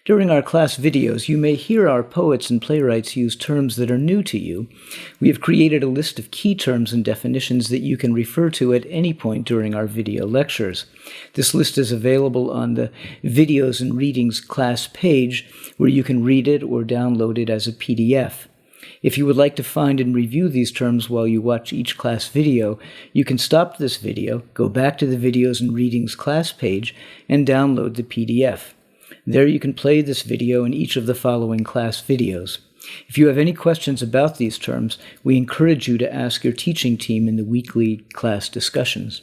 During our class videos, you may hear our poets and playwrights use terms that are new to you. We have created a list of key terms and definitions that you can refer to at any point during our video lectures. This list is available on the Videos and Readings class page, where you can read it or download it as a PDF. If you would like to find and review these terms while you watch each class video, you can stop this video, go back to the Videos and Readings class page, and download the PDF. There you can play this video in each of the following class videos. If you have any questions about these terms, we encourage you to ask your teaching team in the weekly class discussions.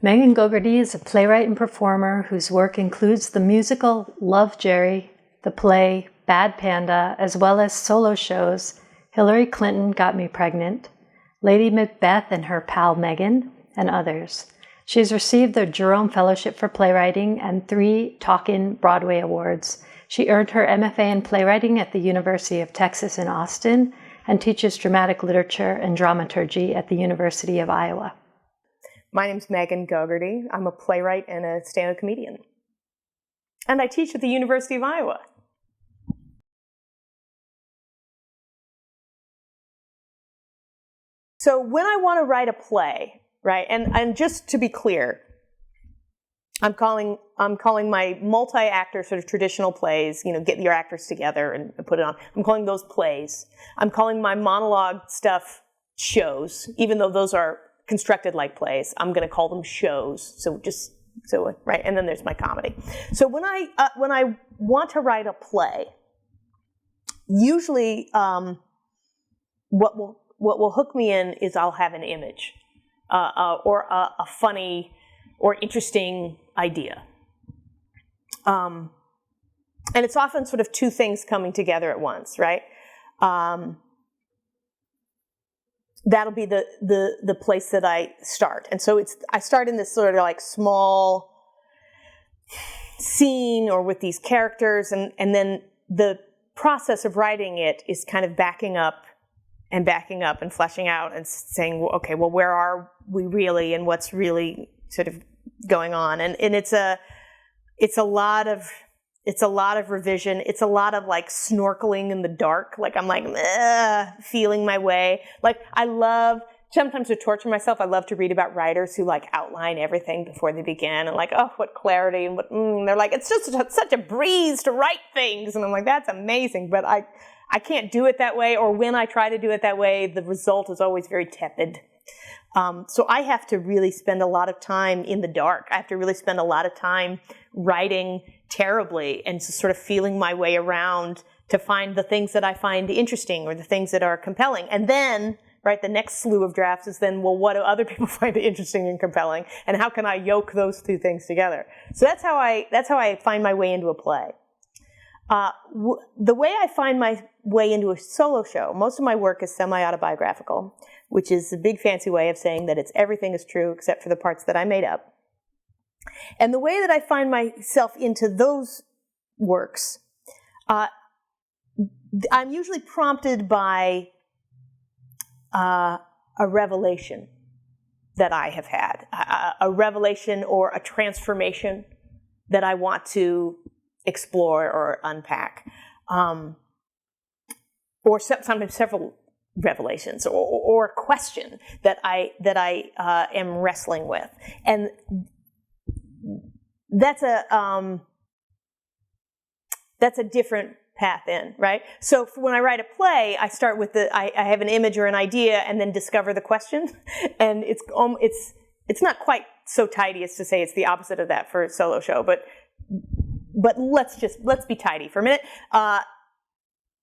Megan Goherty is a playwright and performer whose work includes the musical Love, Jerry, the play Bad Panda, as well as solo shows Hillary Clinton Got Me Pregnant, Lady Macbeth and Her Pal Megan, and others. She has received the Jerome Fellowship for Playwriting and 3 Talkin' Broadway Awards. She earned her MFA in playwriting at the University of Texas in Austin and teaches dramatic literature and dramaturgy at the University of Iowa. My name's Megan Goherty. I'm a playwright and a stand-up comedian. And I teach at the University of Iowa. So when I want to write a play, right, and just to be clear, I'm calling my multi-actor sort of traditional plays, get your actors together and put it on. I'm calling those plays. I'm calling my monologue stuff shows, even though those are constructed like plays. I'm going to call them shows. So right, and then there's my comedy. So when I want to write a play, usually what will hook me in is I'll have an image or a funny or interesting idea. And it's often sort of 2 things coming together at once, right? That'll be the place that I start. And so I start in this sort of like small scene or with these characters, and then the process of writing it is kind of backing up and fleshing out and saying, well, okay, well, where are we really and what's really sort of going on? And it's a lot of revision. It's a lot of like snorkeling in the dark. Like I'm like feeling my way. Like sometimes to torture myself, I love to read about writers who like outline everything before they begin and like, oh, what clarity and what they're like, it's just such a breeze to write things. And I'm like, that's amazing, but I can't do it that way, or when I try to do it that way, the result is always very tepid. So I have to really spend a lot of time in the dark. I have to really spend a lot of time writing terribly and just sort of feeling my way around to find the things that I find interesting or the things that are compelling. And then, right, the next slew of drafts is then, well, what do other people find interesting and compelling? And how can I yoke those 2 things together? So that's how I find my way into a play. The way I find my way into a solo show, most of my work is semi-autobiographical, which is a big fancy way of saying that everything is true except for the parts that I made up. And the way that I find myself into those works, I'm usually prompted by a revelation that I have had, a revelation or a transformation that I want to explore or unpack, or sometimes several revelations, or a question that I am wrestling with, and that's a different path in, right? So when I write a play, I start with I have an image or an idea, and then discover the question, and it's not quite so tidy as to say it's the opposite of that for a solo show, but let's be tidy for a minute.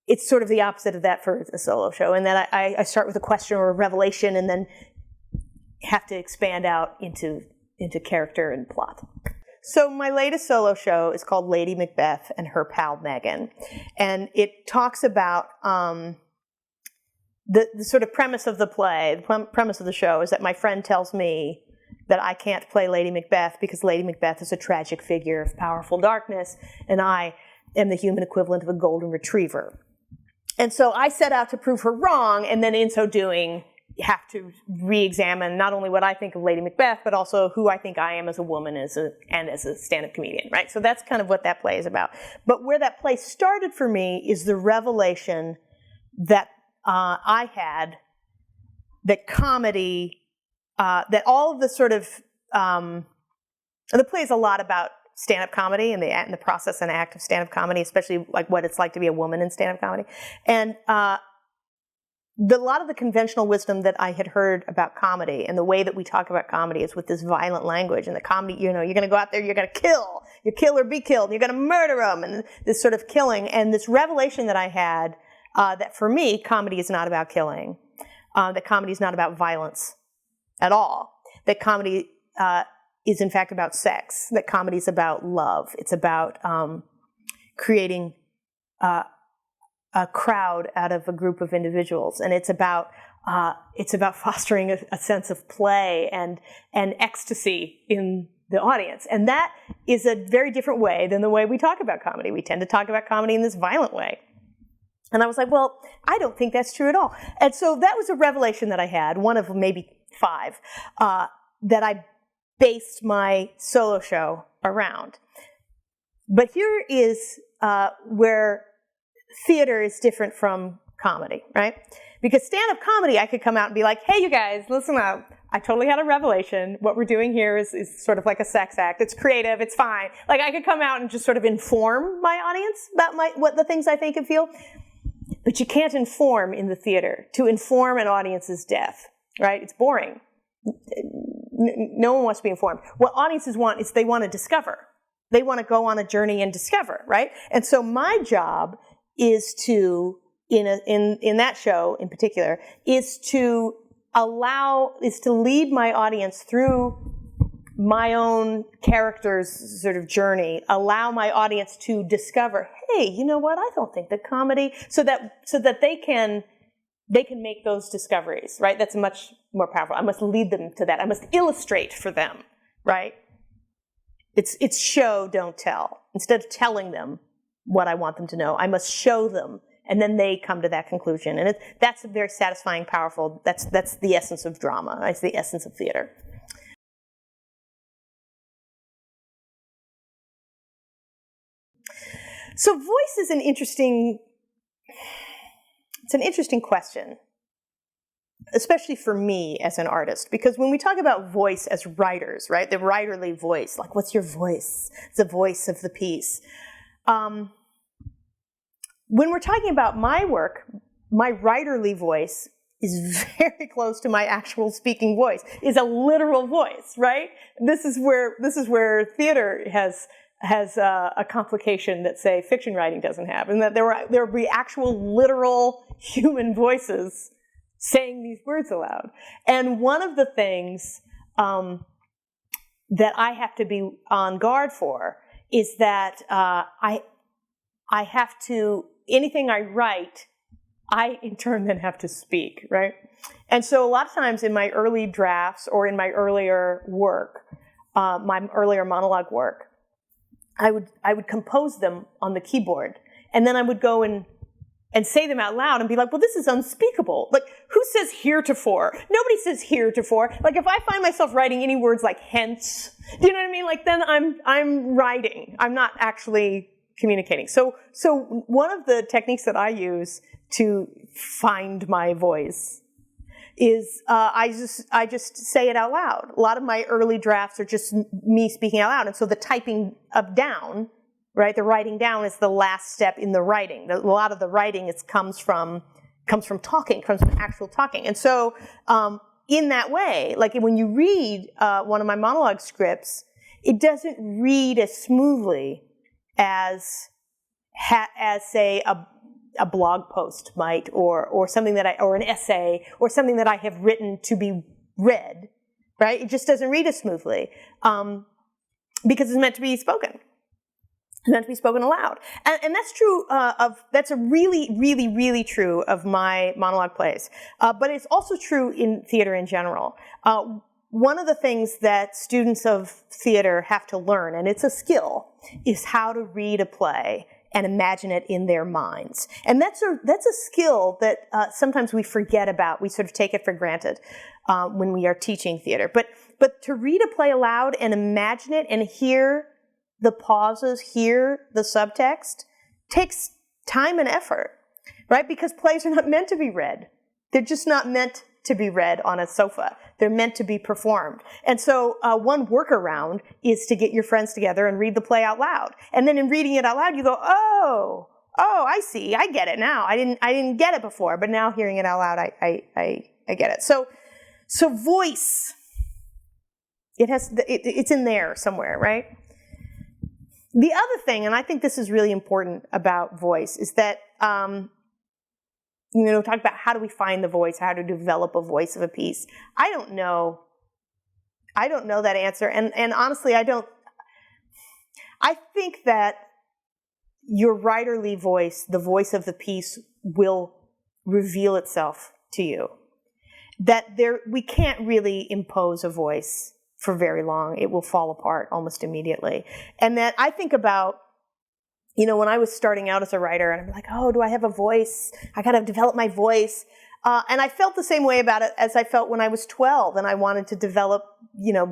It's sort of the opposite of that for a solo show, and then I start with a question or a revelation, and then have to expand out into character and plot. So my latest solo show is called Lady Macbeth and Her Pal Megan, and it talks about the sort of premise of the play. The premise of the show is that my friend tells me that I can't play Lady Macbeth because Lady Macbeth is a tragic figure of powerful darkness, and I am the human equivalent of a golden retriever. And so I set out to prove her wrong, and then in so doing, have to re-examine not only what I think of Lady Macbeth, but also who I think I am as a woman and as a stand-up comedian, right? So that's kind of what that play is about. But where that play started for me is the revelation that I had that comedy, that all of the sort of, the play is a lot about stand-up comedy and the process and act of stand-up comedy, especially like what it's like to be a woman in stand-up comedy. And a lot of the conventional wisdom that I had heard about comedy and the way that we talk about comedy is with this violent language, and the comedy, you're going to go out there, you're going to kill, you kill or be killed, and you're going to murder them, and this sort of killing. And this revelation that I had, that for me, comedy is not about killing, that comedy is not about violence at all, that comedy is in fact about sex, that comedy is about love. It's about creating a crowd out of a group of individuals, and it's about fostering a sense of play and ecstasy in the audience. And that is a very different way than the way we talk about comedy. We tend to talk about comedy in this violent way. And I was like, well, I don't think that's true at all. And so that was a revelation that I had, one of maybe 5, that I based my solo show around. But here is where theater is different from comedy, right? Because stand-up comedy, I could come out and be like, hey, you guys, listen up. I totally had a revelation. What we're doing here is sort of like a sex act. It's creative. It's fine. Like, I could come out and just sort of inform my audience about what the things I think and feel. But you can't inform in the theater. To inform an audience is death, right? It's boring. No one wants to be informed. What audiences want is they want to discover. They want to go on a journey and discover, right? And so my job is to, in that show in particular, is to lead my audience through my own character's sort of journey, allow my audience to discover, hey, you know what, I don't think that comedy, so that they can make those discoveries, right? That's much more powerful. I must lead them to that. I must illustrate for them, right? It's show, don't tell. Instead of telling them what I want them to know, I must show them, and then they come to that conclusion. And that's very satisfying, powerful. That's the essence of drama. That's the essence of theater. So voice is an interesting question, especially for me as an artist, because when we talk about voice as writers, right, the writerly voice, like, what's your voice? It's the voice of the piece. When we're talking about my work, my writerly voice is very close to my actual speaking voice, is a literal voice, right? This is where theater has a complication that, say, fiction writing doesn't have, and that there will be actual literal human voices saying these words aloud. And one of the things that I have to be on guard for is that I have to, anything I write, I in turn then have to speak, right? And so a lot of times in my early drafts or in my earlier work, my earlier monologue work, I would compose them on the keyboard, and then I would go and say them out loud and be like, well, this is unspeakable. Like, who says heretofore? Nobody says heretofore. Like, if I find myself writing any words like hence, do you know what I mean? Like, then I'm writing. I'm not actually communicating. So one of the techniques that I use to find my voice is I just say it out loud. A lot of my early drafts are just me speaking out loud, and so the typing up down, right? The writing down is the last step in the writing. A lot of the writing comes from talking, comes from actual talking. And so in that way, like when you read one of my monologue scripts, it doesn't read as smoothly as say a blog post might, or something or an essay, or something that I have written to be read, right? It just doesn't read as smoothly because it's meant to be spoken. It's meant to be spoken aloud. And that's true that's a really, really, really true of my monologue plays. But it's also true in theater in general. One of the things that students of theater have to learn, and it's a skill, is how to read a play and imagine it in their minds. And that's a skill that sometimes we forget about. We sort of take it for granted when we are teaching theater. But to read a play aloud and imagine it and hear the pauses, hear the subtext, takes time and effort, right? Because plays are not meant to be read. They're just not meant to be read on a sofa. They're meant to be performed. And so one workaround is to get your friends together and read the play out loud. And then in reading it out loud, you go, oh, I see. I get it now. I didn't get it before, but now hearing it out loud, I get it. So voice, it's in there somewhere, right? The other thing, and I think this is really important about voice, is that, talk about how do we find the voice, how to develop a voice of a piece. I don't know that answer. And honestly, I think that your writerly voice, the voice of the piece, will reveal itself to you. That we can't really impose a voice for very long. It will fall apart almost immediately. And that I think about, when I was starting out as a writer, and I'm like, oh, do I have a voice? I got to develop my voice. And I felt the same way about it as I felt when I was 12 and I wanted to develop,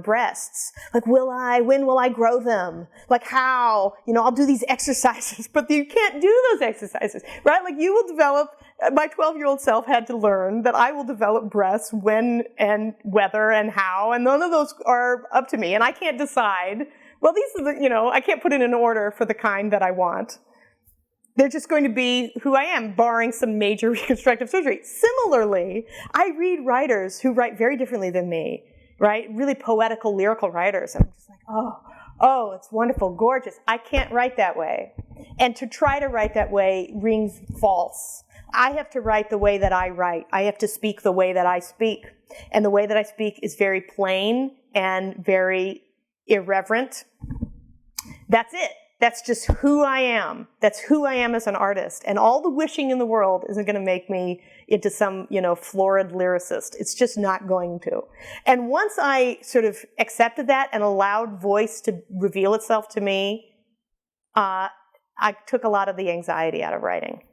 breasts. Like, when will I grow them? Like, how? I'll do these exercises, but you can't do those exercises, right? Like, you will develop, my 12-year-old self had to learn that I will develop breasts when and whether and how, and none of those are up to me. And I can't decide, well, these are I can't put it in order for the kind that I want. They're just going to be who I am, barring some major reconstructive surgery. Similarly, I read writers who write very differently than me, right? Really poetical, lyrical writers. I'm just like, oh, it's wonderful, gorgeous. I can't write that way. And to try to write that way rings false. I have to write the way that I write. I have to speak the way that I speak. And the way that I speak is very plain and very irreverent. That's it. That's just who I am. That's who I am as an artist. And all the wishing in the world isn't going to make me into some, florid lyricist. It's just not going to. And once I sort of accepted that and allowed voice to reveal itself to me, I took a lot of the anxiety out of writing.